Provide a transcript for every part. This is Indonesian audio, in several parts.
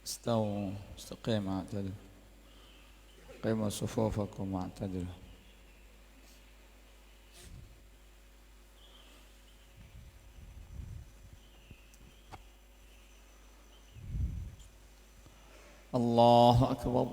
استووا استقيموا اعتدلوا قيموا صفوفكم واعتدلوا. الله أكبر.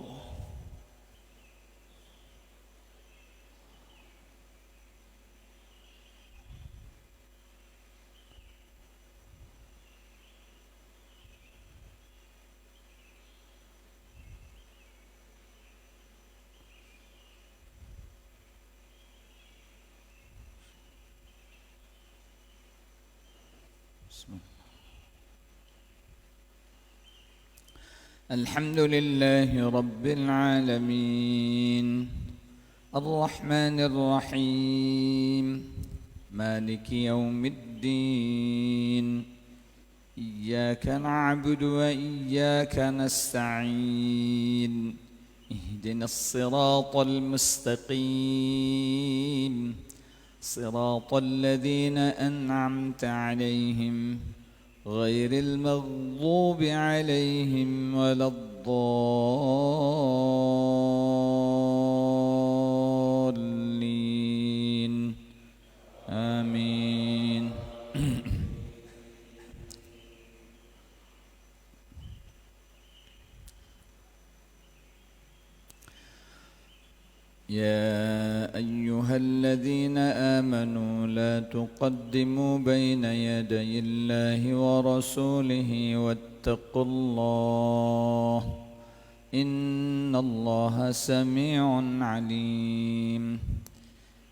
بسم الله. الحمد لله رب العالمين الرحمن الرحيم مالك يوم الدين إياك نعبد وإياك نستعين اهدنا الصراط المستقيم صراط الذين أنعمت عليهم غير المغضوب عليهم ولا الضالين آمين. يا أيها الذين آمنوا لا تقدموا بين يدي الله ورسوله واتقوا الله إن الله سميع عليم.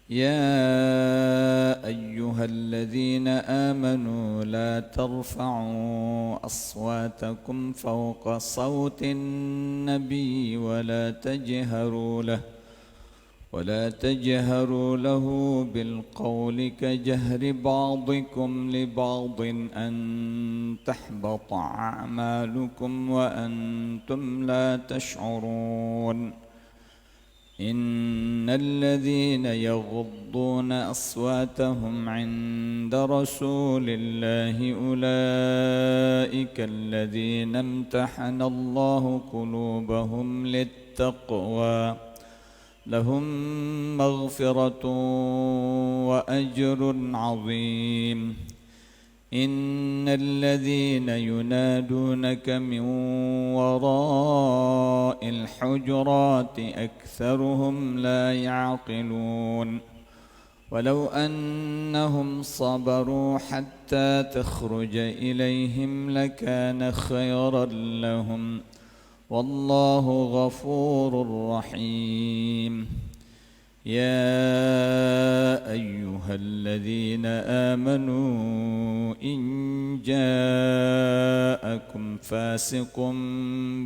يا أيها الذين آمنوا لا ترفعوا أصواتكم فوق صوت النبي ولا تجهروا له بالقول كجهر بعضكم لبعض أن تحبط أعمالكم وأنتم لا تشعرون. إن الذين يغضون أصواتهم عند رسول الله أولئك الذين امتحن الله قلوبهم للتقوى لهم مغفرة وأجر عظيم. إن الذين ينادونك من وراء الحجرات أكثرهم لا يعقلون. ولو أنهم صبروا حتى تخرج إليهم لكان خيرا لهم والله غفور رحيم. يا أيها الذين آمنوا إن جاءكم فاسق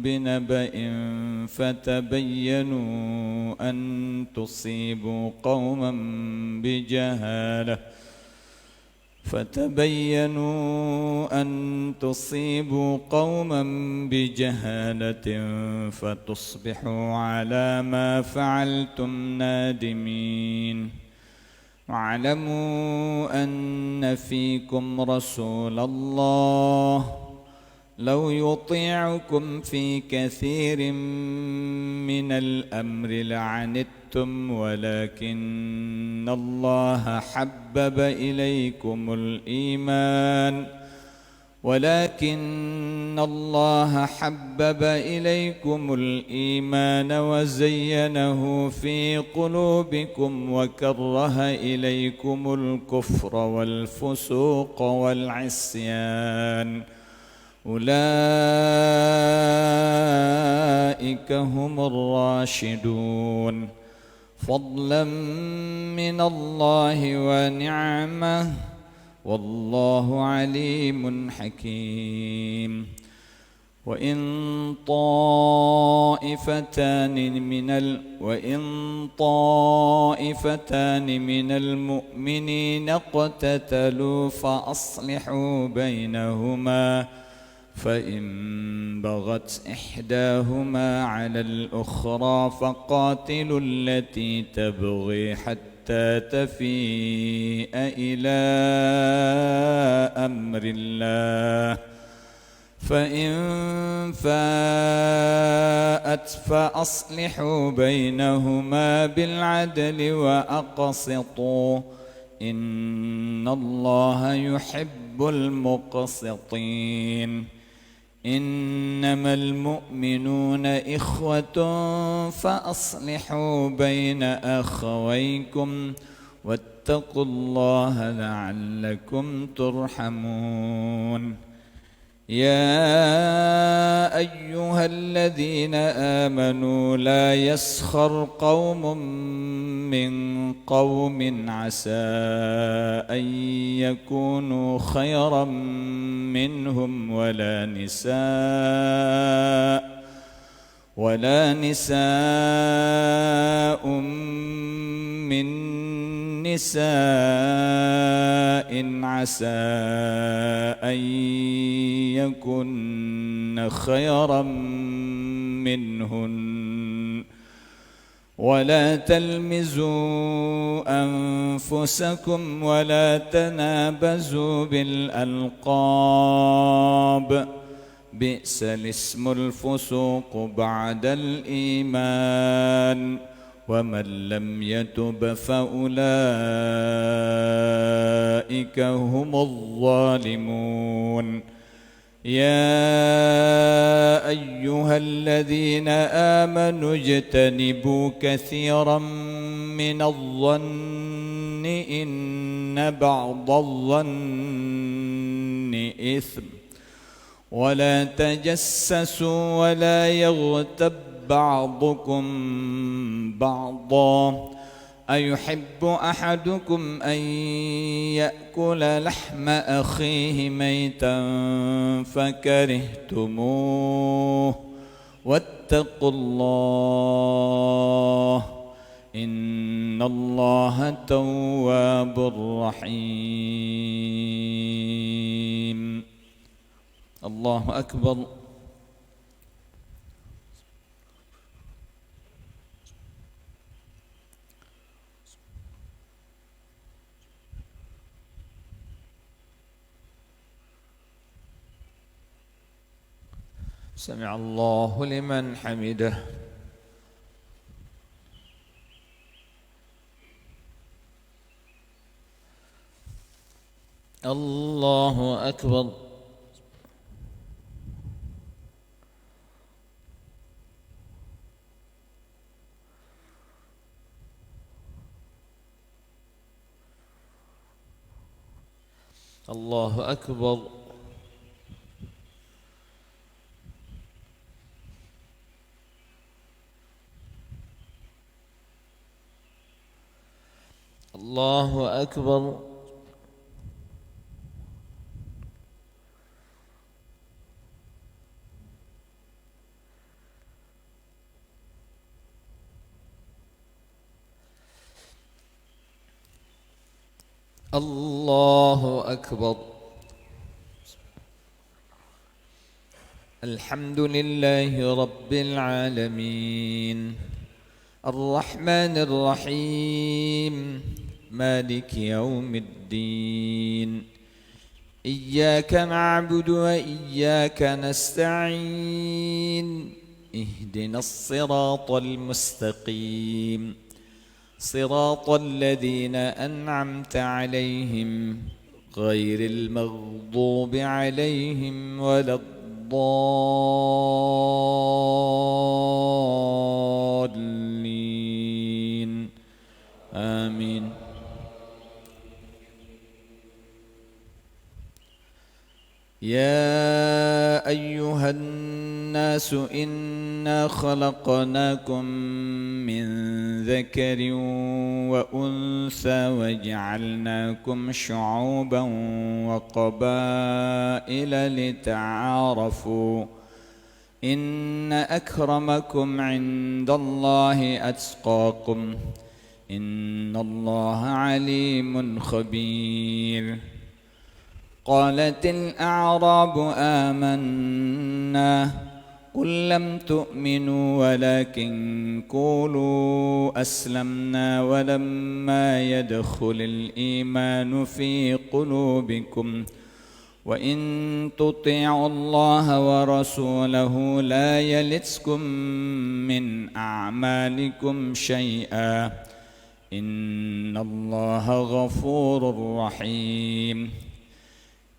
بنبأ فتبينوا أن تصيبوا قوما بجهالة فتصبحوا على ما فعلتم نادمين. واعلموا أن فيكم رسول الله لو يطيعكم في كثير من الأمر لعنتم ولكن الله حبب إليكم الإيمان وزينه في قلوبكم وكره إليكم الكفر والفسوق والعصيان أولئك هم الراشدون فضلا من الله ونعمة والله عليم حكيم. وإن طائفتان من المؤمنين اقتتلوا فأصلحوا بينهما فإن بغت إحداهما على الأخرى فقاتلوا التي تبغي حتى تفيء إلى أمر الله فإن فاءت فأصلحوا بينهما بالعدل وأقسطوا إن الله يحب المقسطين إنما المؤمنون إخوة فأصلحوا بين أخويكم واتقوا الله لعلكم ترحمون يا أيها الذين آمنوا لا يسخر قوم من قوم عسى أن يكونوا خيرا منهم ولا نساء من نساء عسى أن يكن خيرا منهن ولا تلمزوا أنفسكم ولا تنابزوا بالألقاب بئس الاسم الفسوق بعد الإيمان ومن لم يتب فأولئك هم الظالمون يا أيها الذين آمنوا اجتنبوا كثيرا من الظن إن بعض الظن إثم ولا تجسسوا ولا يغتب بعضكم بعضا أيحب أحدكم أن يأكل لحم أخيه ميتا فكرهتموه واتقوا الله إن الله تواب رحيم الله أكبر سمع الله لمن حمده الله أكبر الله أكبر الله أكبر الله أكبر الحمد لله رب العالمين الرحمن الرحيم مالك يوم الدين إياك نعبد وإياك نستعين اهدنا الصراط المستقيم صراط الذين أنعمت عليهم غير المغضوب عليهم ولا الضالين آمين يا أيها الناس إنا خلقناكم من ذكر وأنثى وجعلناكم شعوبا وقبائل لتعارفوا إن أكرمكم عند الله أتقاكم إن الله عليم خبير قالت الأعراب آمنا قل لم تؤمنوا ولكن قولوا أسلمنا ولما يدخل الإيمان في قلوبكم وإن تطيعوا الله ورسوله لا يلتكم من أعمالكم شيئا إن الله غفور رحيم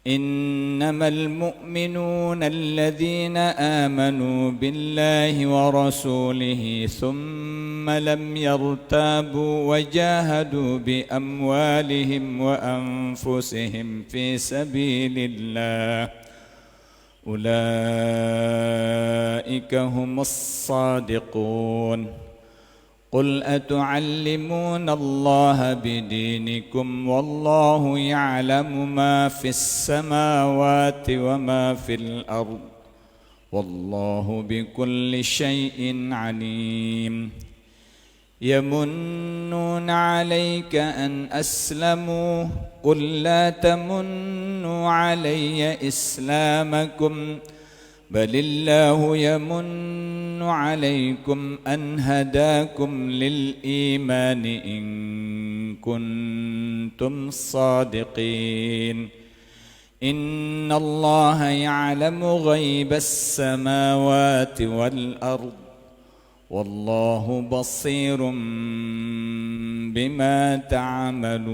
إنما المؤمنون الذين آمنوا بالله ورسوله ثم لم يرتابوا وجاهدوا بأموالهم وأنفسهم في سبيل الله أولئك هم الصادقون قل أتعلمون الله بدينكم والله يعلم ما في السماوات وما في الأرض والله بكل شيء عليم يمنون عليك أن أسلموا قل لا تمنوا علي إسلامكم بل الله يمن عليكم أن هداكم للإيمان إن كنتم صادقين إن الله يعلم غيب السماوات والأرض والله بصير بما تعملون.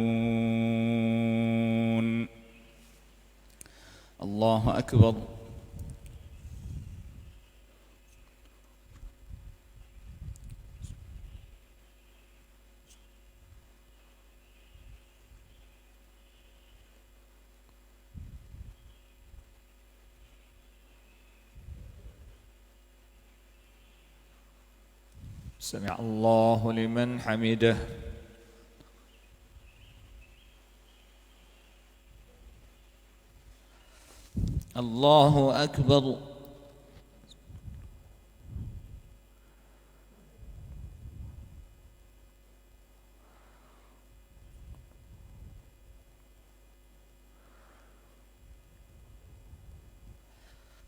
الله أكبر. سمع الله لمن حمده. الله أكبر.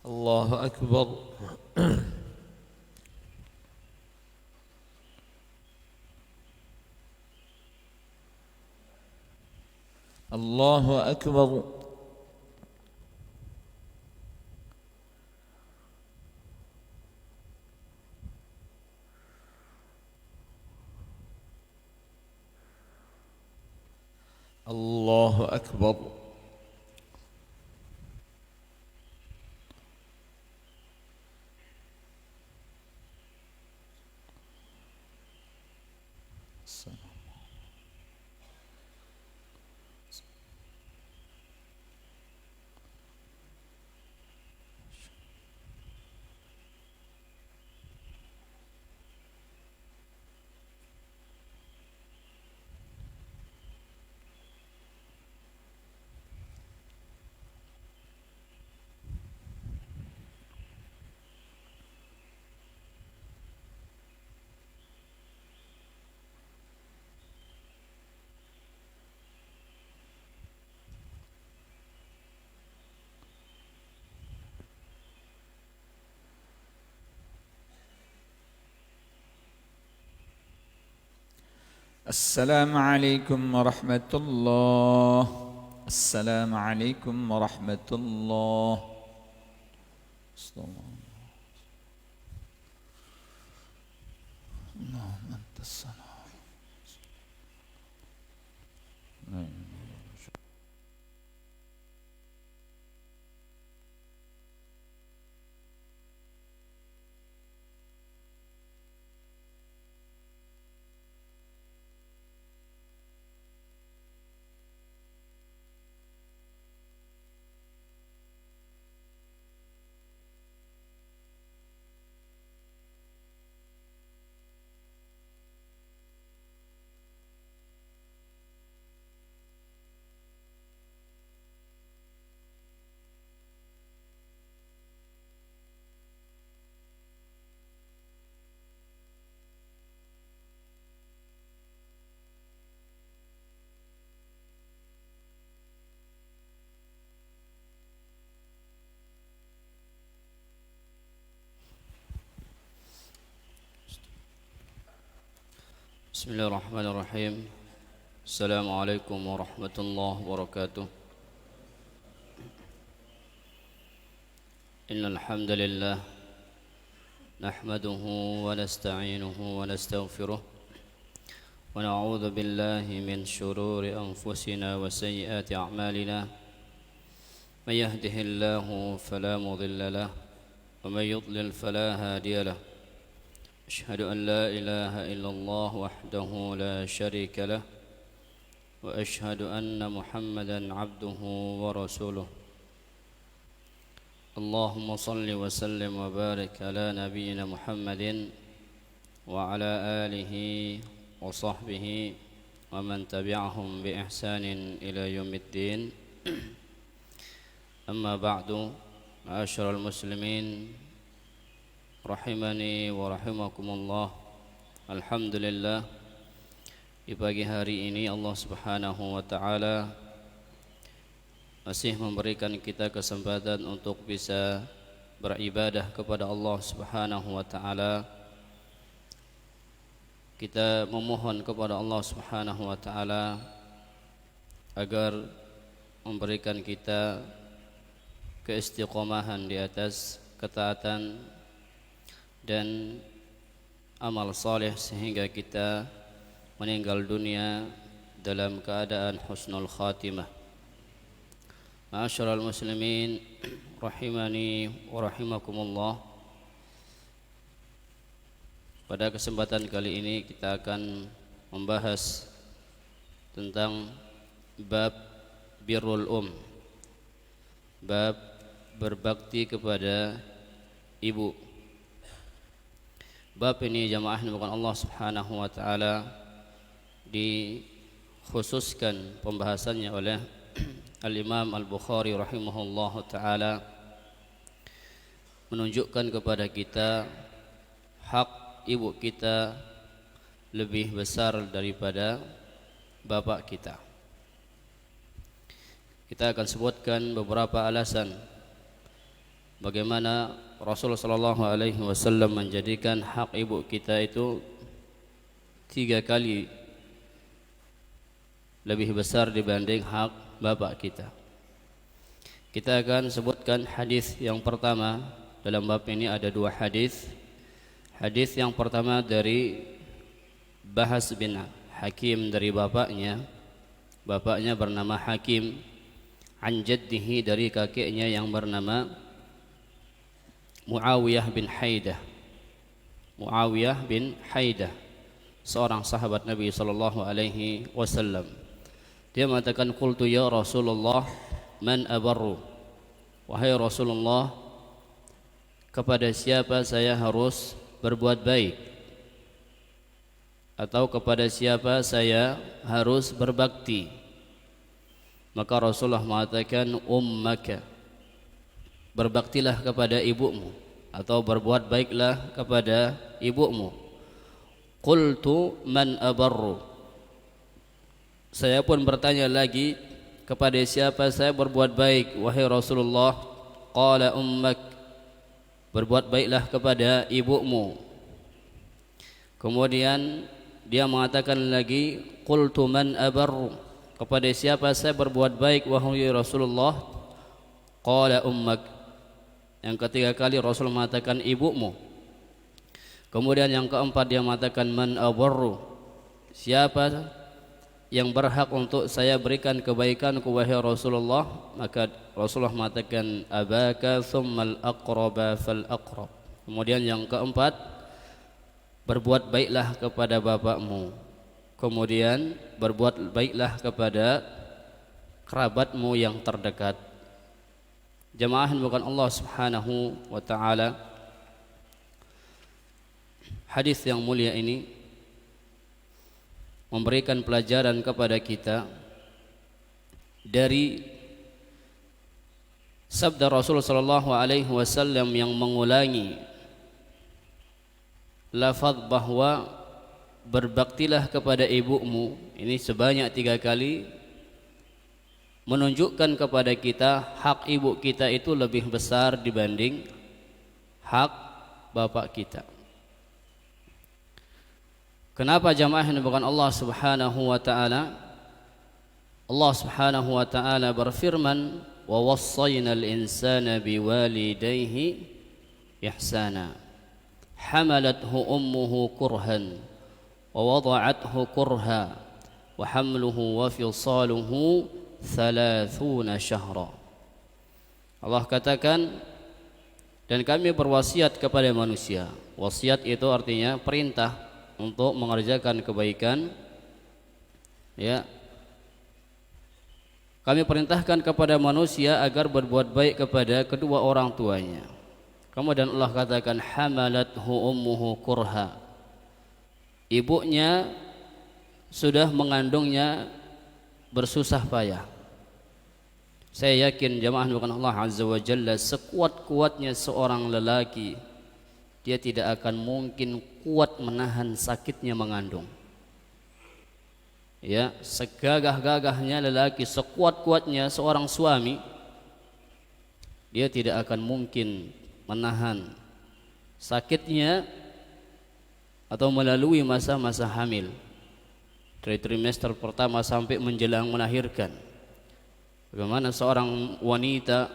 الله أكبر. الله أكبر. الله أكبر. السلام عليكم ورحمة الله. السلام عليكم ورحمة الله. اللهم أنت السلام. Bismillahirrahmanirrahim. Assalamualaikum warahmatullahi wabarakatuh. إن الحمد لله نحمده ونستعينه ونستغفره ونعوذ بالله من شرور أنفسنا وسيئات أعمالنا من يهده الله فلا مضل له ومن يضلل فلا هادي له أشهد أن لا إله إلا الله وحده لا شريك له وأشهد أن محمدا عبده ورسوله اللهم صل وسلم وبارك على نبينا محمد وعلى آله وصحبه ومن تبعهم بإحسان إلى يوم الدين أما بعد معاشر المسلمين rahimani wa rahimakumullah. Alhamdulillah, di pagi hari ini Allah Subhanahu wa taala masih memberikan kita kesempatan untuk bisa beribadah kepada Allah Subhanahu wa taala. Kita memohon kepada Allah Subhanahu wa taala agar memberikan kita keistiqomahan di atas ketaatan dan amal saleh sehingga kita meninggal dunia dalam keadaan husnul khatimah. Ma'asyiral muslimin rahimani wa rahimakumullah. Pada kesempatan kali ini kita akan membahas tentang bab birrul bab berbakti kepada ibu. Bab ini jamaah bukan Allah Subhanahu wa taala dikhususkan pembahasannya oleh Al-Imam Al-Bukhari rahimahullahu taala menunjukkan kepada kita hak ibu kita lebih besar daripada bapak kita. Kita akan sebutkan beberapa alasan bagaimana Rasulullah sallallahu alaihi wasallam menjadikan hak ibu kita itu 3 kali lebih besar dibanding hak bapak kita. Kita akan sebutkan hadis yang pertama. Dalam bab ini ada 2 hadis. Hadis yang pertama dari Bahas bin Hakim dari bapaknya. Bapaknya bernama Hakim, an jaddihi dari kakeknya yang bernama Muawiyah bin Haidah. Muawiyah bin Haidah, seorang sahabat Nabi sallallahu alaihi wasallam. Dia mengatakan, qultu ya Rasulullah, man abarru? Wahai Rasulullah, kepada siapa saya harus berbuat baik? Atau kepada siapa saya harus berbakti? Maka Rasulullah mengatakan, ummaka, berbaktilah kepada ibumu atau berbuat baiklah kepada ibumu. Qultu man abarru? Saya pun bertanya lagi, kepada siapa saya berbuat baik wahai Rasulullah? Qala ummak, berbuat baiklah kepada ibumu. Kemudian dia mengatakan lagi, qultu man abarru? Kepada siapa saya berbuat baik wahai Rasulullah? Qala ummak. Yang ketiga kali Rasul mengatakan ibumu. Kemudian yang keempat dia mengatakan man abarru? Siapa yang berhak untuk saya berikan kebaikan wahai Rasulullah? Maka Rasulullah mengatakan abaka thummal aqraba fal aqrab. Kemudian yang keempat, berbuat baiklah kepada bapakmu. Kemudian berbuat baiklah kepada kerabatmu yang terdekat. Jamaah bukan Allah Subhanahu wa taala, hadis yang mulia ini memberikan pelajaran kepada kita dari sabda Rasul sallallahu alaihi wasallam yang mengulangi lafaz bahwa berbaktilah kepada ibumu ini sebanyak 3 kali, menunjukkan kepada kita hak ibu kita itu lebih besar dibanding hak bapak kita. Kenapa jamaah yang bukan Allah Subhanahu wa taala? Allah Subhanahu wa taala berfirman wa wassaynal insana biwalidayhi ihsana hamalathu ummuhu kurhan wa wada'athu kurha wa hamluhu wa fisaluhu 30 syahra. Allah katakan, dan kami berwasiat kepada manusia. Wasiat itu artinya perintah untuk mengerjakan kebaikan, ya. Kami perintahkan kepada manusia agar berbuat baik kepada kedua orang tuanya. Kemudian Allah katakan hamalathu ummuhu kurha. Ibunya sudah mengandungnya bersusah payah. Saya yakin jamaah bukan Allah Azza wa Jalla, sekuat-kuatnya seorang lelaki, dia tidak akan mungkin kuat menahan sakitnya mengandung. Ya, segagah-gagahnya lelaki, sekuat-kuatnya seorang suami, dia tidak akan mungkin menahan sakitnya atau melalui masa-masa hamil dari trimester pertama sampai menjelang melahirkan. Bagaimana seorang wanita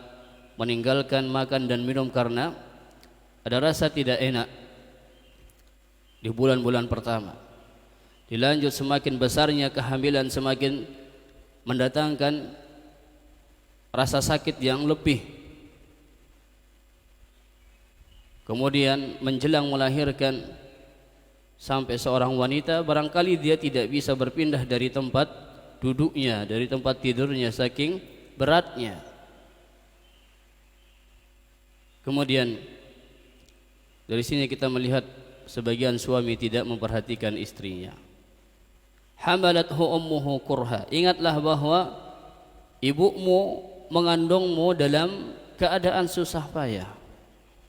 meninggalkan makan dan minum karena ada rasa tidak enak di bulan-bulan pertama. Dilanjut semakin besarnya kehamilan semakin mendatangkan rasa sakit yang lebih. Kemudian menjelang melahirkan, sampai seorang wanita barangkali dia tidak bisa berpindah dari tempat duduknya, dari tempat tidurnya saking beratnya. Kemudian dari sini kita melihat sebagian suami tidak memperhatikan istrinya. Hamalathu ummuhu kurha. Ingatlah bahwa ibumu mengandungmu dalam keadaan susah payah.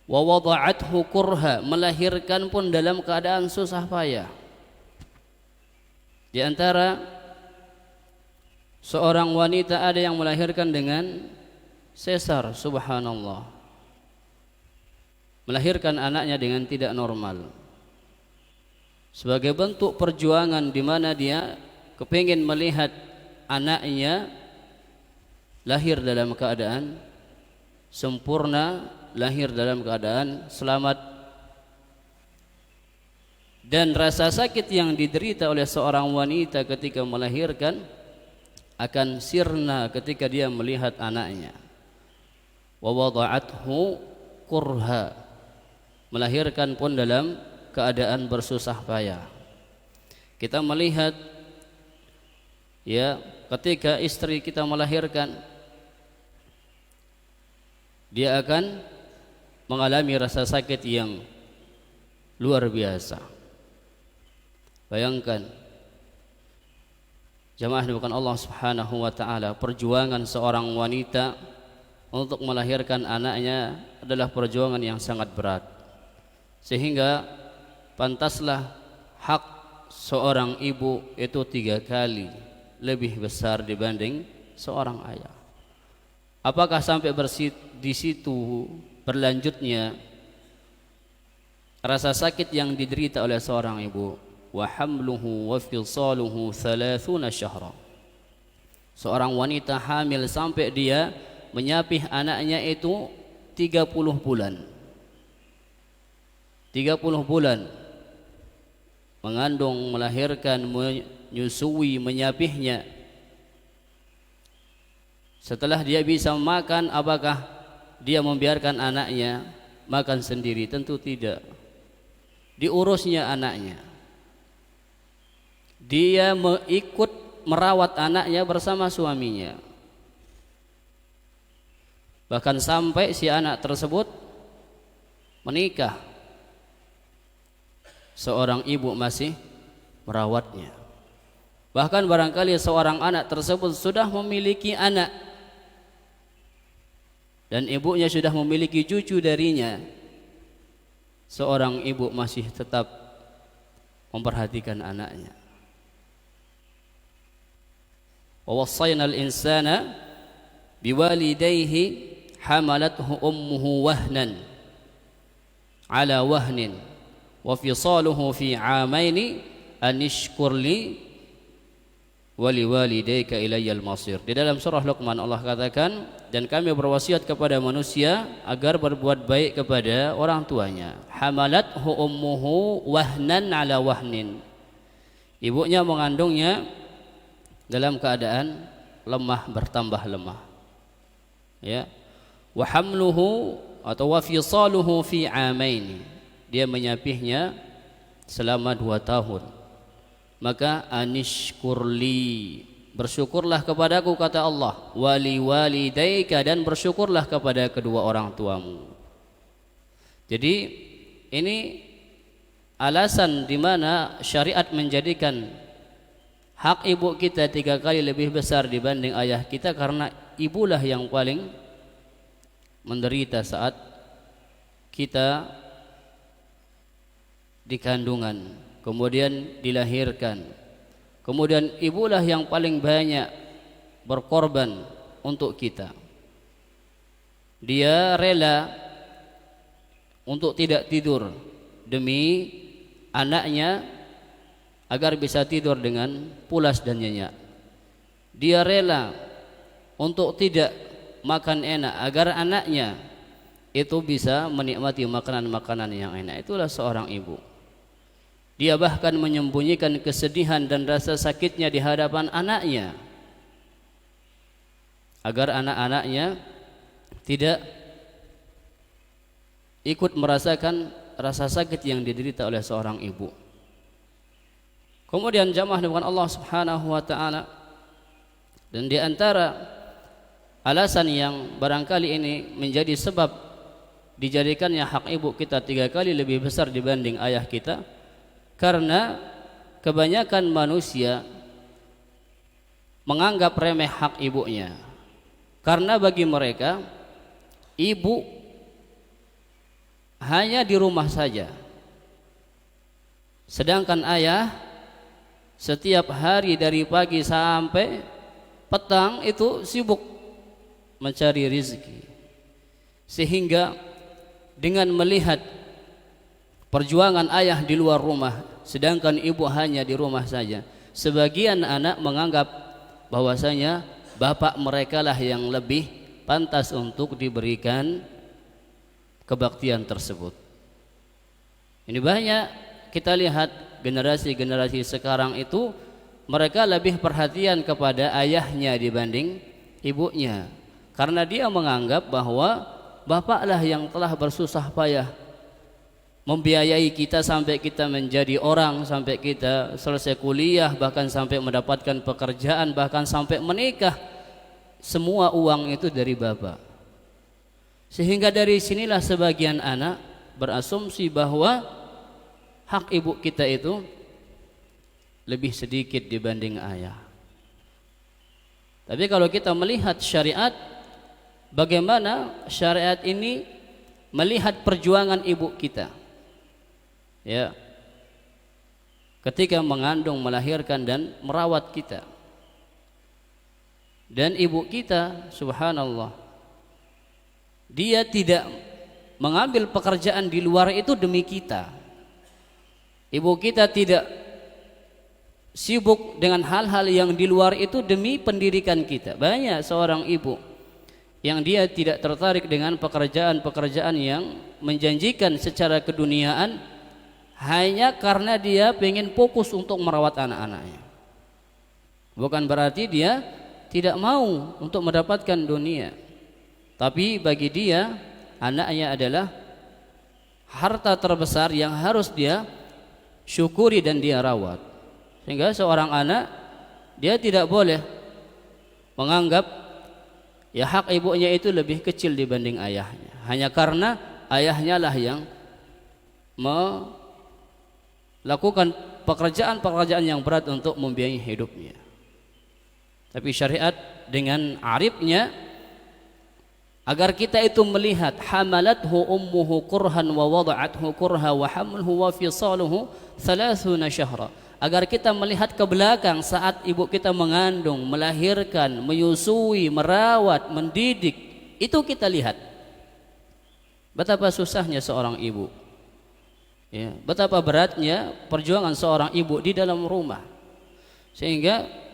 Wa wada'athu kurha, melahirkan pun dalam keadaan susah payah. Di antara seorang wanita ada yang melahirkan dengan sesar, subhanallah. Melahirkan anaknya dengan tidak normal. Sebagai bentuk perjuangan di mana dia kepingin melihat anaknya lahir dalam keadaan sempurna, lahir dalam keadaan selamat. Dan rasa sakit yang diderita oleh seorang wanita ketika melahirkan akan sirna ketika dia melihat anaknya. Wa wada'athu kurha, melahirkan pun dalam keadaan bersusah payah. Kita melihat, ya, ketika istri kita melahirkan, dia akan mengalami rasa sakit yang luar biasa. Bayangkan, jamaah bukan Allah Subhanahu wa taala, perjuangan seorang wanita untuk melahirkan anaknya adalah perjuangan yang sangat berat. Sehingga pantaslah hak seorang ibu itu 3 kali lebih besar dibanding seorang ayah. Apakah sampai di situ berlanjutnya rasa sakit yang diderita oleh seorang ibu? Wa hamluhu wa fisaluhu 30 syahra. Seorang wanita hamil sampai dia menyapih anaknya itu 30 bulan. 30 bulan mengandung, melahirkan, menyusui, menyapihnya. Setelah dia bisa makan, apakah dia membiarkan anaknya makan sendiri? Tentu tidak. Diurusnya anaknya. Dia ikut merawat anaknya bersama suaminya. Bahkan sampai si anak tersebut menikah, seorang ibu masih merawatnya. Bahkan barangkali seorang anak tersebut sudah memiliki anak dan ibunya sudah memiliki cucu darinya, seorang ibu masih tetap memperhatikan anaknya. Wa wassaynal insana biwalidayhi hamalathu ummuhu wahnan ala wahnin wa fisaluhu fi 'amaini an ishkur li waliwalidayka ilayyal masir. Di dalam surah Luqman Allah katakan, dan kami berwasiat kepada manusia agar berbuat baik kepada orang tuanya. Hamalathu ummuhu wahnan ala wahnin. Ibunya mengandungnya dalam keadaan lemah bertambah lemah. Ya. Wa hamluhu atau wa fisaluhu fi amain. Dia menyapihnya selama 2 tahun. Maka anishkurli, bersyukurlah kepadaku kata Allah, wali walidayka, dan bersyukurlah kepada kedua orang tuamu. Jadi ini alasan di mana syariat menjadikan hak ibu kita 3 kali lebih besar dibanding ayah kita, karena ibulah yang paling menderita saat kita di kandungan, kemudian dilahirkan, kemudian ibulah yang paling banyak berkorban untuk kita. Dia rela untuk tidak tidur demi anaknya agar bisa tidur dengan pulas dan nyenyak. Dia rela untuk tidak makan enak agar anaknya itu bisa menikmati makanan-makanan yang enak. Itulah seorang ibu. Dia bahkan menyembunyikan kesedihan dan rasa sakitnya di hadapan anaknya agar anak-anaknya tidak ikut merasakan rasa sakit yang diderita oleh seorang ibu. Kemudian jamaah dengan Allah Subhanahu wa taala, dan di antara alasan yang barangkali ini menjadi sebab dijadikannya hak ibu kita 3 kali lebih besar dibanding ayah kita, karena kebanyakan manusia menganggap remeh hak ibunya. Karena bagi mereka ibu hanya di rumah saja, sedangkan ayah setiap hari dari pagi sampai petang itu sibuk mencari rezeki. Sehingga dengan melihat perjuangan ayah di luar rumah sedangkan ibu hanya di rumah saja, sebagian anak menganggap bahwasanya bapak mereka lah yang lebih pantas untuk diberikan kebaktian tersebut. Ini banyak kita lihat generasi-generasi sekarang itu, mereka lebih perhatian kepada ayahnya dibanding ibunya, karena dia menganggap bahwa bapaklah yang telah bersusah payah membiayai kita sampai kita menjadi orang, sampai kita selesai kuliah, bahkan sampai mendapatkan pekerjaan, bahkan sampai menikah. Semua uang itu dari bapak. Sehingga dari sinilah sebagian anak berasumsi bahwa hak ibu kita itu lebih sedikit dibanding ayah. Tapi kalau kita melihat syariat, bagaimana syariat ini melihat perjuangan ibu kita, ya, ketika mengandung, melahirkan dan merawat kita. Dan ibu kita, subhanallah, dia tidak mengambil pekerjaan di luar itu demi kita. Ibu kita tidak sibuk dengan hal-hal yang di luar itu demi pendidikan kita. Banyak seorang ibu yang dia tidak tertarik dengan pekerjaan-pekerjaan yang menjanjikan secara keduniaan, hanya karena dia ingin fokus untuk merawat anak-anaknya. Bukan berarti dia tidak mau untuk mendapatkan dunia, tapi bagi dia anaknya adalah harta terbesar yang harus dia syukuri dan dia rawat. Sehingga seorang anak, dia tidak boleh menganggap ya hak ibunya itu lebih kecil dibanding ayahnya, hanya karena ayahnya lah yang melakukan pekerjaan-pekerjaan yang berat untuk membiayai hidupnya. Tapi syariat dengan arifnya agar kita itu melihat hamalathu ummuhu kurhan wa wada'athu kurha wa hamluhu wa fisaluhu 30 syahra, agar kita melihat ke belakang saat ibu kita mengandung, melahirkan, menyusui, merawat, mendidik. Itu kita lihat betapa susahnya seorang ibu, ya, betapa beratnya perjuangan seorang ibu di dalam rumah. Sehingga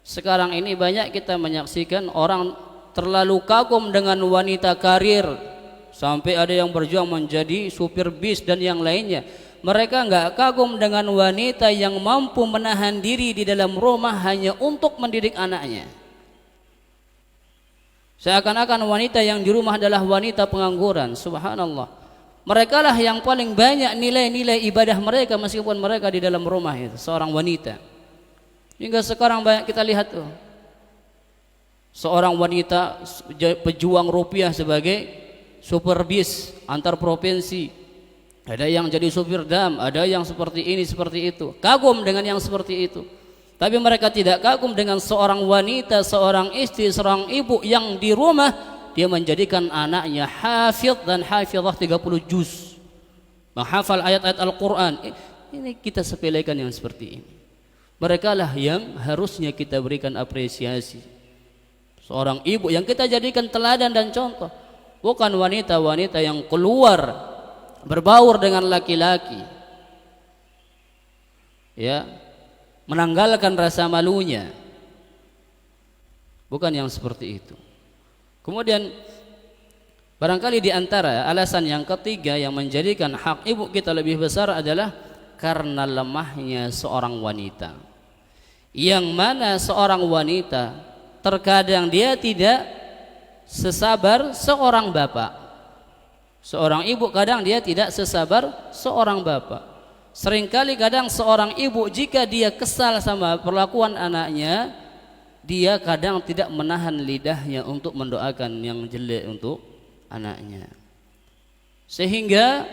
Sekarang ini banyak kita menyaksikan orang terlalu kagum dengan wanita karir, sampai ada yang berjuang menjadi supir bis dan yang lainnya. Mereka enggak kagum dengan wanita yang mampu menahan diri di dalam rumah hanya untuk mendidik anaknya. Seakan-akan wanita yang di rumah adalah wanita pengangguran. Subhanallah. Mereka lah yang paling banyak nilai-nilai ibadah mereka meskipun mereka di dalam rumah itu, seorang wanita. Hingga sekarang banyak kita lihat tuh, seorang wanita pejuang rupiah sebagai supir bis antar provinsi. Ada yang jadi supir dam, ada yang seperti ini seperti itu. Kagum dengan yang seperti itu. Tapi mereka tidak kagum dengan seorang wanita, seorang istri, seorang ibu yang di rumah dia menjadikan anaknya hafidh dan hafizah 30 juz, menghafal ayat-ayat Al-Quran. Ini kita sepelekan yang seperti ini. Mereka lah yang harusnya kita berikan apresiasi. Seorang ibu yang kita jadikan teladan dan contoh, bukan wanita-wanita yang keluar berbaur dengan laki-laki, ya, menanggalkan rasa malunya. Bukan yang seperti itu. Kemudian barangkali di antara alasan yang ketiga yang menjadikan hak ibu kita lebih besar adalah karena lemahnya seorang wanita, yang mana seorang wanita terkadang dia tidak sesabar seorang bapak. Seorang ibu kadang dia tidak sesabar seorang bapak. Seringkali kadang seorang ibu jika dia kesal sama perlakuan anaknya, dia kadang tidak menahan lidahnya untuk mendoakan yang jelek untuk anaknya. Sehingga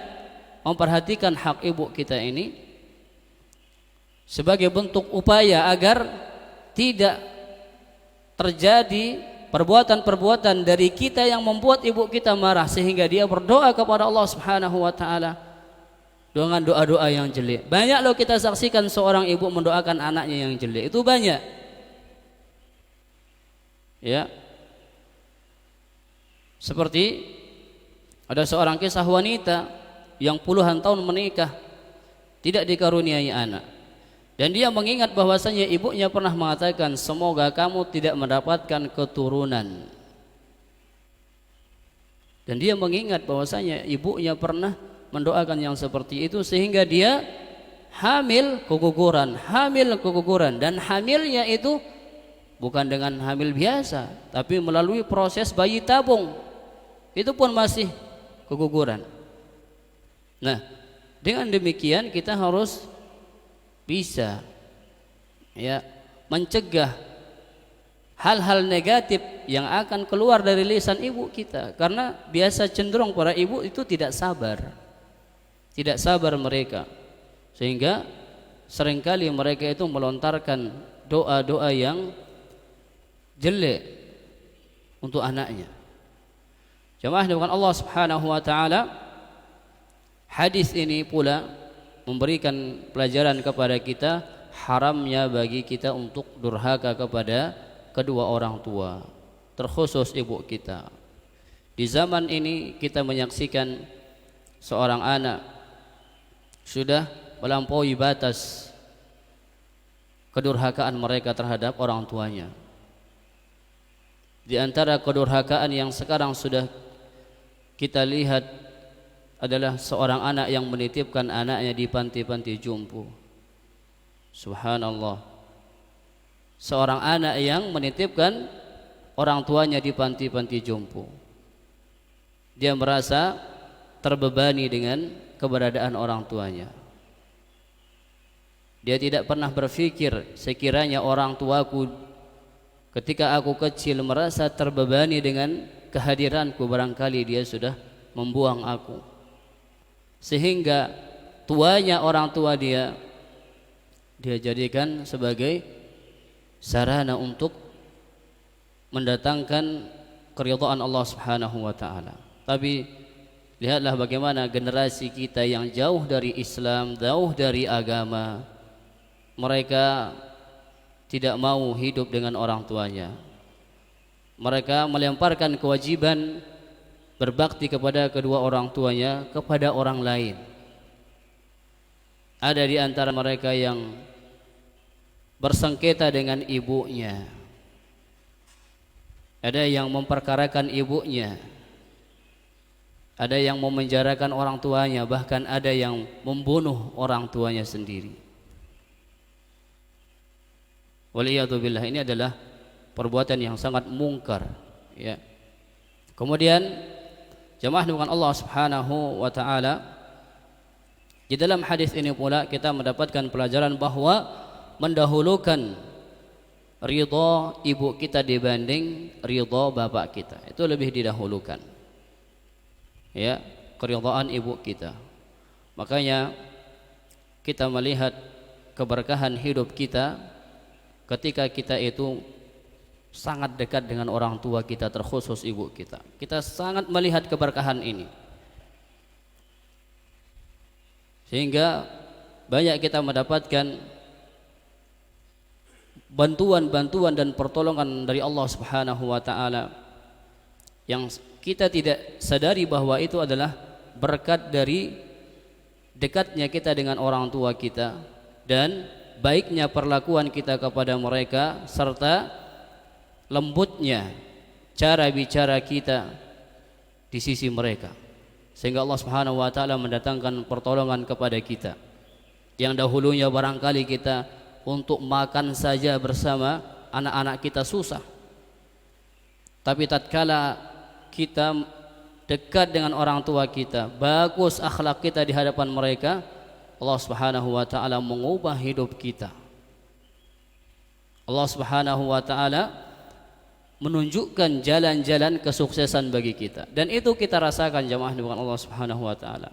memperhatikan hak ibu kita ini sebagai bentuk upaya agar tidak terjadi perbuatan-perbuatan dari kita yang membuat ibu kita marah, sehingga dia berdoa kepada Allah Subhanahu wa taala dengan doa-doa yang jelek. Banyak loh kita saksikan seorang ibu mendoakan anaknya yang jelek. Itu banyak. Ya. Seperti ada seorang kisah wanita yang puluhan tahun menikah tidak dikaruniai anak, dan dia mengingat bahwasanya ibunya pernah mengatakan, semoga kamu tidak mendapatkan keturunan. Dan dia mengingat bahwasanya ibunya pernah mendoakan yang seperti itu, sehingga dia hamil keguguran, dan hamilnya itu bukan dengan hamil biasa, tapi melalui proses bayi tabung. Itu pun masih keguguran. Nah, dengan demikian kita harus bisa, ya, mencegah hal-hal negatif yang akan keluar dari lisan ibu kita, karena biasa cenderung para ibu itu tidak sabar mereka, sehingga seringkali mereka itu melontarkan doa-doa yang jelek untuk anaknya. Jemaah dengan Allah Subhanahu wa taala, hadis ini pula memberikan pelajaran kepada kita haramnya bagi kita untuk durhaka kepada kedua orang tua, terkhusus ibu kita. Di zaman ini kita menyaksikan seorang anak sudah melampaui batas kedurhakaan mereka terhadap orang tuanya. Di antara kedurhakaan yang sekarang sudah kita lihat adalah seorang anak yang menitipkan anaknya di panti-panti jompo. Subhanallah. Seorang anak yang menitipkan orang tuanya di panti-panti jompo. Dia merasa terbebani dengan keberadaan orang tuanya. Dia tidak pernah berpikir, sekiranya orang tuaku ketika aku kecil merasa terbebani dengan kehadiranku, barangkali dia sudah membuang aku, sehingga tuanya orang tua dia jadikan sebagai sarana untuk mendatangkan keridhaan Allah Subhanahu wa taala. Tapi lihatlah bagaimana generasi kita yang jauh dari Islam, jauh dari agama, mereka tidak mau hidup dengan orang tuanya. Mereka melemparkan kewajiban berbakti kepada kedua orang tuanya kepada orang lain. Ada di antara mereka yang bersengketa dengan ibunya, ada yang memperkarakan ibunya, ada yang memenjarakan orang tuanya, bahkan ada yang membunuh orang tuanya sendiri. Waliyadzubillah, ini adalah perbuatan yang sangat mungkar, ya. Kemudian jemaah dengan Allah Subhanahu wa taala, di dalam hadis ini pula kita mendapatkan pelajaran bahwa mendahulukan ridha ibu kita dibanding ridha bapak kita itu lebih didahulukan, ya, keridhaan ibu kita. Makanya kita melihat keberkahan hidup kita ketika kita itu sangat dekat dengan orang tua kita, terkhusus ibu kita. Kita sangat melihat keberkahan ini, sehingga banyak kita mendapatkan bantuan-bantuan dan pertolongan dari Allah Subhanahu wa taala yang kita tidak sadari bahwa itu adalah berkat dari dekatnya kita dengan orang tua kita dan baiknya perlakuan kita kepada mereka serta lembutnya cara bicara kita di sisi mereka, sehingga Allah Subhanahu wa taala mendatangkan pertolongan kepada kita. Yang dahulunya barangkali kita untuk makan saja bersama anak-anak kita susah, tapi tatkala kita dekat dengan orang tua kita, bagus akhlak kita di hadapan mereka, Allah Subhanahu wa taala mengubah hidup kita. Allah Subhanahu wa taala menunjukkan jalan-jalan kesuksesan bagi kita, dan itu kita rasakan jemaah dengan Allah Subhanahu wa taala.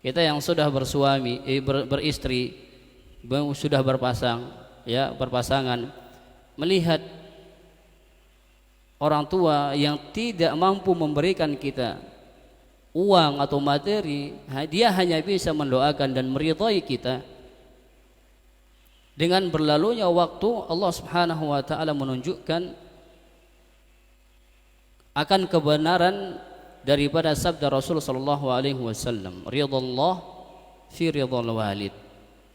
Kita yang sudah bersuami, beristri, sudah berpasang, ya, berpasangan, melihat orang tua yang tidak mampu memberikan kita uang atau materi, dia hanya bisa mendoakan dan meridhai kita. Dengan berlalunya waktu, Allah Subhanahu wa taala menunjukkan akan kebenaran daripada sabda Rasul sallallahu alaihi wasallam, ridallah fi ridal walid,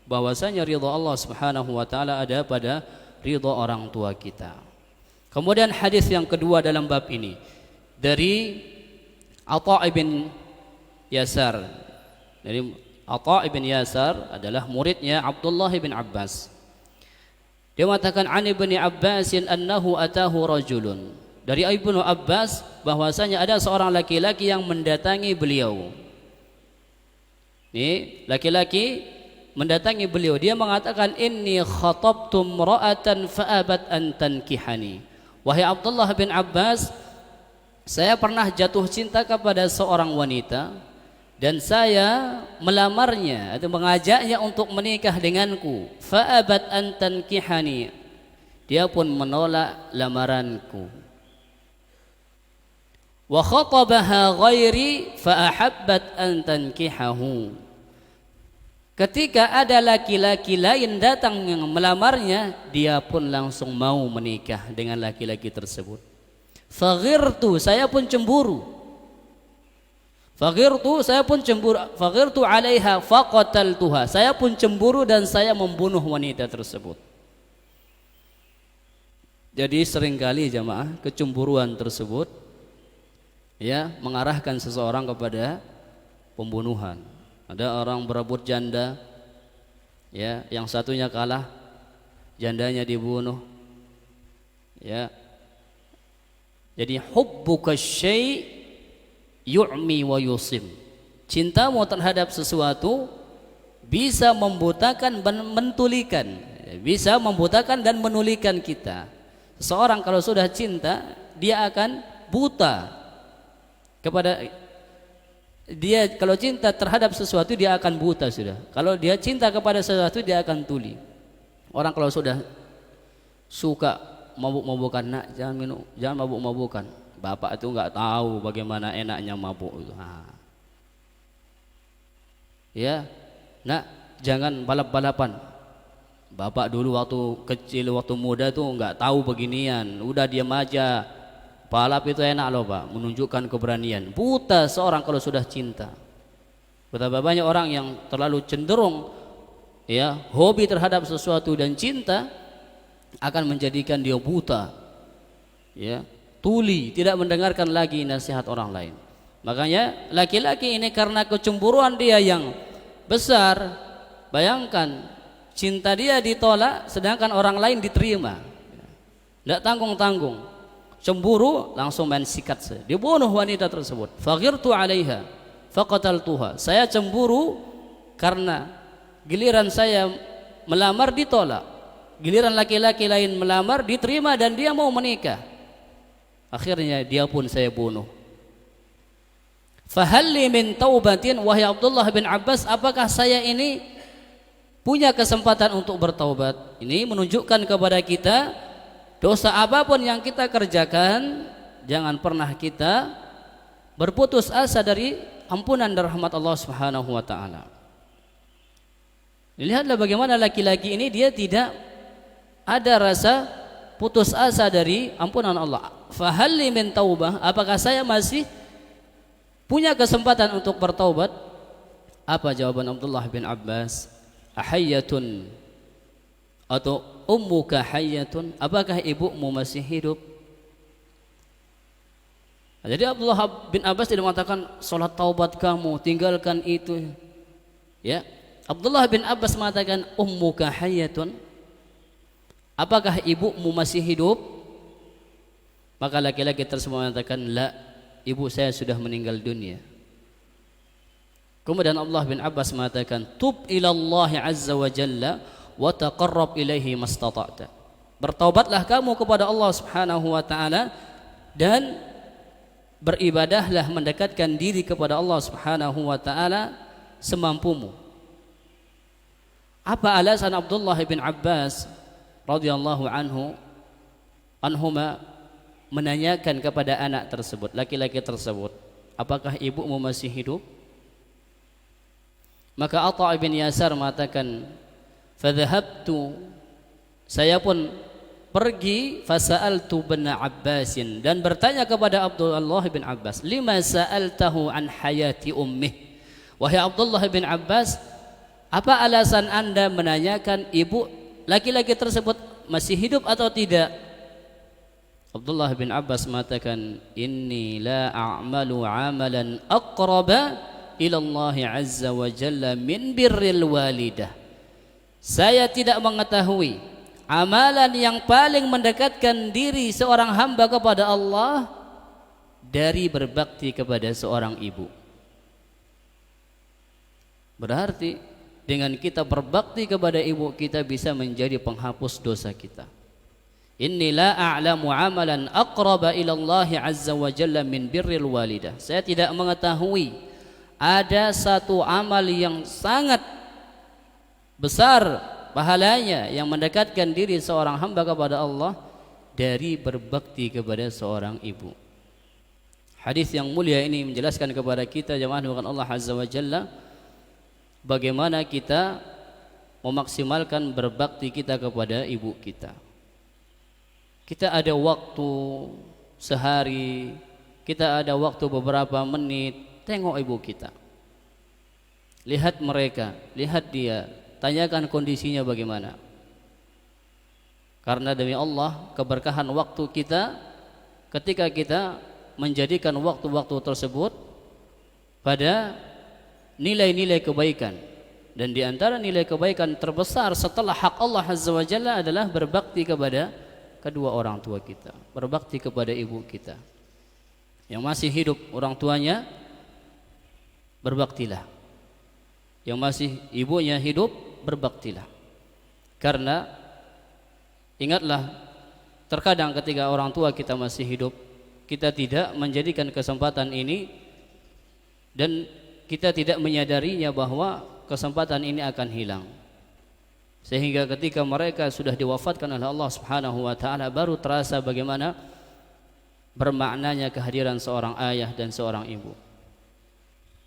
bahwasanya ridha Allah Subhanahu wa taala ada pada ridha orang tua kita. Kemudian hadis yang kedua dalam bab ini dari Atha bin Yasar. Dari Atha bin Yasar adalah muridnya Abdullah bin Abbas. Dia mengatakan an ibni Abbasin annahu atahu rajulun, dari Ibnu Abbas bahwasanya ada seorang laki-laki yang mendatangi beliau. Ini laki-laki mendatangi beliau, dia mengatakan inni khatabtu imra'atan fa'abat an tankihani. Wahai Abdullah bin Abbas, saya pernah jatuh cinta kepada seorang wanita dan saya melamarnya atau mengajaknya untuk menikah denganku. Fa'abat an tankihani, dia pun menolak lamaranku. Wa khatabaha ghairi fa ahabbat an tankihahu. Ketika ada laki-laki lain datang yang melamarnya, dia pun langsung mau menikah dengan laki-laki tersebut. Faghirtu, saya pun cemburu. Faghirtu, saya pun cemburu. Faghirtu 'alaiha faqataltuha, saya pun cemburu dan saya membunuh wanita tersebut. Jadi seringkali jamaah kecemburuan tersebut, ya, mengarahkan seseorang kepada pembunuhan. Ada orang berebut janda, ya, yang satunya kalah, jandanya dibunuh, ya. Jadi hubbuka syai' yu'mi wa yusim. Cintamu terhadap sesuatu bisa membutakan dan mentulikan, bisa membutakan dan menulikan kita. Seseorang kalau sudah cinta, dia akan buta kepada dia. Kalau cinta terhadap sesuatu, dia akan buta sudah. Kalau dia cinta kepada sesuatu, dia akan tuli. Orang kalau sudah suka mabuk-mabukan, nak jangan minum, jangan mabuk-mabukan. Bapak itu enggak tahu bagaimana enaknya mabuk itu. Ya, nak jangan balap-balapan. Bapak dulu waktu kecil, waktu muda tuh enggak tahu beginian. Udah diam aja. Balap itu enak loh Pak, menunjukkan keberanian. Buta seorang kalau sudah cinta. Betapa banyak orang yang terlalu cenderung ya, hobi terhadap sesuatu dan cinta akan menjadikan dia buta, ya, tuli, tidak mendengarkan lagi nasihat orang lain. Makanya laki-laki ini karena kecemburuan dia yang besar, bayangkan cinta dia ditolak sedangkan orang lain diterima, tidak tanggung-tanggung, cemburu langsung main sikat saja, dibunuh wanita tersebut. Faghirtu 'alaiha faqataltuha, saya cemburu karena giliran saya melamar ditolak, giliran laki-laki lain melamar diterima dan dia mau menikah, akhirnya dia pun saya bunuh. Fahalli min taubatin, wahai Abdullah bin Abbas, apakah saya ini punya kesempatan untuk bertaubat? Ini menunjukkan kepada kita dosa apapun yang kita kerjakan, jangan pernah kita berputus asa dari ampunan dan rahmat Allah Subhanahu wa taala. Lihatlah bagaimana laki-laki ini, dia tidak ada rasa putus asa dari ampunan Allah. Fahalli min taubah, apakah saya masih punya kesempatan untuk bertaubat? Apa jawaban Abdullah bin Abbas? Ahayyatun atau ummuka hayyatun, apakah ibumu masih hidup? Jadi Abdullah bin Abbas tidak mengatakan salat taubat kamu, tinggalkan itu, ya. Abdullah bin Abbas mengatakan ummuka hayyatun, apakah ibumu masih hidup? Maka laki-laki tersebut mengatakan la, ibu saya sudah meninggal dunia. Kemudian Allah bin Abbas mengatakan tub ilallahi azza wa jalla wa taqarrab ilaihi mastata'ta, bertaubatlah kamu kepada Allah Subhanahu wa taala dan beribadahlah, mendekatkan diri kepada Allah Subhanahu wa taala semampumu. Apa alasan Abdullah bin Abbas radhiyallahu anhuma menanyakan kepada anak tersebut, laki-laki tersebut, apakah ibumu masih hidup? Maka Atha bin Yasar mengatakan, fadhahabtu, saya pun pergi, fasa'altu bin Abbasin, dan bertanya kepada Abdullah bin Abbas, lima sa'altahu an hayati ummih, wahai Abdullah bin Abbas, apa alasan anda menanyakan ibu laki-laki tersebut masih hidup atau tidak? Abdullah bin Abbas mengatakan, inni la a'malu amalan aqraba ila Allah azza wa jalla min birril walidah, saya tidak mengetahui amalan yang paling mendekatkan diri seorang hamba kepada Allah dari berbakti kepada seorang ibu. Berarti dengan kita berbakti kepada ibu, kita bisa menjadi penghapus dosa kita. Inni la a'lamu amalan aqraba ila Allah azza wa jalla min birril walidah, saya tidak mengetahui ada satu amal yang sangat besar pahalanya yang mendekatkan diri seorang hamba kepada Allah dari berbakti kepada seorang ibu. Hadis yang mulia ini menjelaskan kepada kita jemaah dengan Allah azza wa jalla bagaimana kita memaksimalkan berbakti kita kepada ibu kita. Kita ada waktu sehari, kita ada waktu beberapa menit, tengok ibu kita, lihat mereka, lihat dia, tanyakan kondisinya bagaimana. Karena demi Allah, keberkahan waktu kita ketika kita menjadikan waktu-waktu tersebut pada nilai-nilai kebaikan. Dan di antara nilai kebaikan terbesar setelah hak Allah azza wa jalla adalah berbakti kepada kedua orang tua kita, berbakti kepada ibu kita. Yang masih hidup orang tuanya, berbaktilah. Yang masih ibunya hidup, berbaktilah. Karena ingatlah, terkadang ketika orang tua kita masih hidup, kita tidak menjadikan kesempatan ini dan kita tidak menyadarinya bahwa kesempatan ini akan hilang. Sehingga ketika mereka sudah diwafatkan oleh Allah Subhanahu wa taala, baru terasa bagaimana bermaknanya kehadiran seorang ayah dan seorang ibu.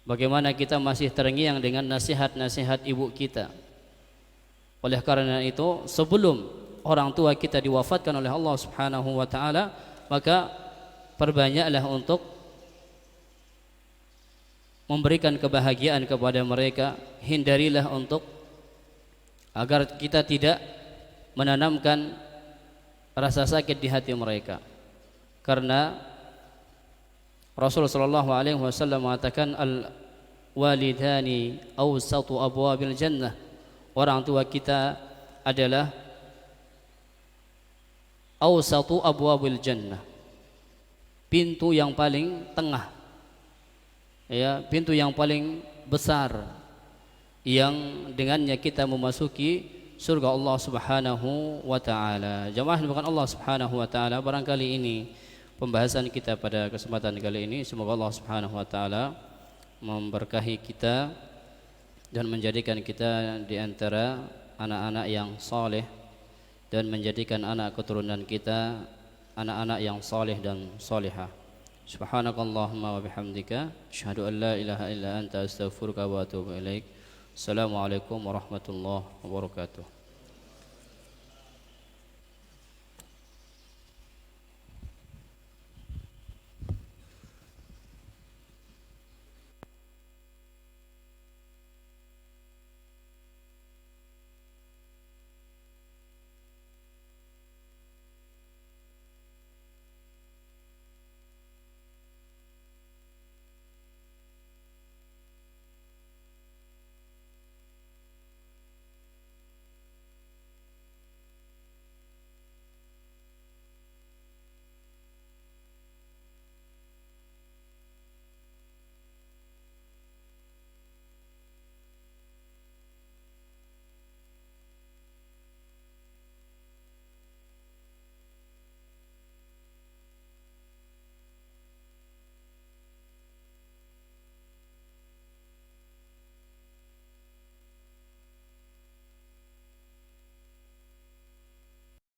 Bagaimana kita masih terngiang dengan nasihat-nasihat ibu kita. Oleh karena itu, sebelum orang tua kita diwafatkan oleh Allah Subhanahu wa taala, maka perbanyaklah untuk memberikan kebahagiaan kepada mereka. Hindarilah untuk agar kita tidak menanamkan rasa sakit di hati mereka. Karena Rasulullah sallallahu alaihi wasallam mengatakan al walidani awsatu abwabil jannah. Orang tua kita adalah awsatu abwabil jannah, pintu yang paling tengah, ya, pintu yang paling besar yang dengannya kita memasuki surga Allah Subhanahu wa taala. Jamaah bukan Allah Subhanahu wa taala, barangkali ini pembahasan kita pada kesempatan kali ini. Semoga Allah Subhanahu wa taala memberkahi kita dan menjadikan kita di antara anak-anak yang saleh dan menjadikan anak keturunan kita anak-anak yang saleh dan salihah. Subhanakallahumma wa bihamdika asyhadu an la ilaha illa anta astaghfiruka wa atubu ilaik. Assalamualaikum warahmatullahi wabarakatuh.